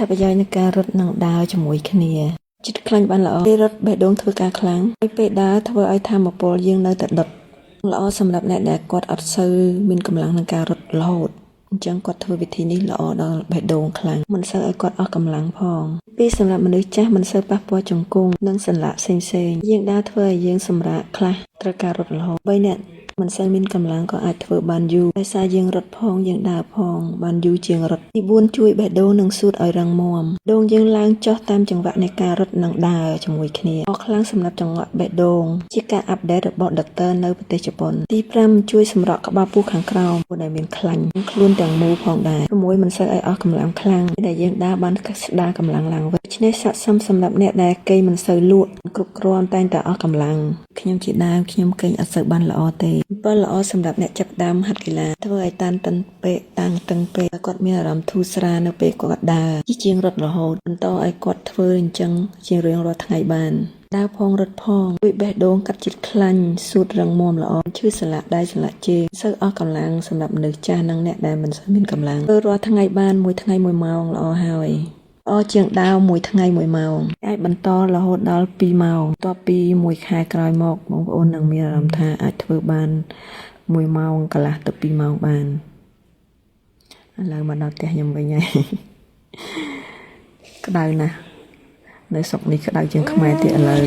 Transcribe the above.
ថាប្រយោជន៍នៃការរត់និងដើរជាមួយគ្នាចិត្តខ្លាញ់បានល្អពេលរត់បេះដូងធ្វើការខ្លាំងពេលដើរធ្វើឲ្យធម៌ពលយើងនៅតែដុតល្អសម្រាប់អ្នកដែលគាត់អត់សូវមានកម្លាំងក្នុងការរត់រហូតអញ្ចឹងគាត់ធ្វើវិធីនេះល្អដល់បេះដូងខ្លាំងមិនសូវឲ្យគាត់អស់កម្លាំងផងពីសម្រាប់មនុស្សចាស់មិនសូវប៉ះពាល់ជង្គង់និងសន្លាក់ផ្សេងៗយើងដើរធ្វើឲ្យយើងសម្រាកខ្លះត្រូវការរត់រហូត3នាក់មិនសូវមានកម្លាំងក៏អាចធ្វើបានយូរដោយសារយើងរត់ផងយើងដើរផងបានយូរជាងរត់ទី4ជួយបេះដូងនិងសួតឲ្យរឹងមាំដូងយើងឡើងចុះតាមចង្វាក់នៃការរត់និងដើរជាមួយគ្នាអរខ្លាំងសម្រាប់ចង្វាក់បេះដូងជាការអាប់ដេតរបស់ដុកទ័រនៅប្រទេសជប៉ុនទី5ជួយសម្រកក្បាលពោះខាងក្រោមដែលមានខ្លាញ់ខ្លួនទាំងមូលផងដែរ6មិនសូវឲ្យអស់កម្លាំងខ្លាំងដែលយើងដើរបានស្ដារកម្លាំងឡើងវិញដូច្នេះស័ក្តិសមសម្រាប់អ្នកដែលគេមិនសូវលក់គ្រប់គ្រាន់តែងតែអស់កម្លាំងខ្ញុំជាដើមខ្ញុំគេងអត់សូវបានល្អទេប៉ុន្តែល្អសម្រាប់អ្នកចាប់ផ្ដើមហាត់កីឡាធ្វើឲ្យតានតឹងពេកតាំងតឹងពេកគាត់មានអារម្មណ៍ធូរស្រាលនៅពេលគាត់ដើរជាងរត់រហូតបន្តឲ្យគាត់ធ្វើអញ្ចឹងជារៀងរាល់ថ្ងៃបានដើរផងរត់ផងជួយបេះដូងកាត់ជាតិខ្លាញ់សួតរឹងមាំល្អឈឺសន្លាក់ដៃសន្លាក់ជើងសូវអស់កម្លាំងសម្រាប់មនុស្សចាស់និងអ្នកដែលមិនសូវមានកម្លាំងធ្វើរាល់ថ្ងៃបានមួយថ្ងៃ1ម៉ោងល្អហើយជាងដើរមួយថ្ងៃ1ម៉ោងអាចបន្តរហូតដល់2ម៉ោងបន្ទាប់ពី1ខែក្រោយមកបងប្អូននឹងមានអារម្មណ៍ថាអាចធ្វើបាន1ម៉ោងកន្លះទៅ2ម៉ោងបានឥឡូវមកដល់ផ្ទះខ្ញុំវិញហើយក្តៅណាស់នៅស្រុកនេះក្តៅជាងខ្មែរទៀតឥឡូវ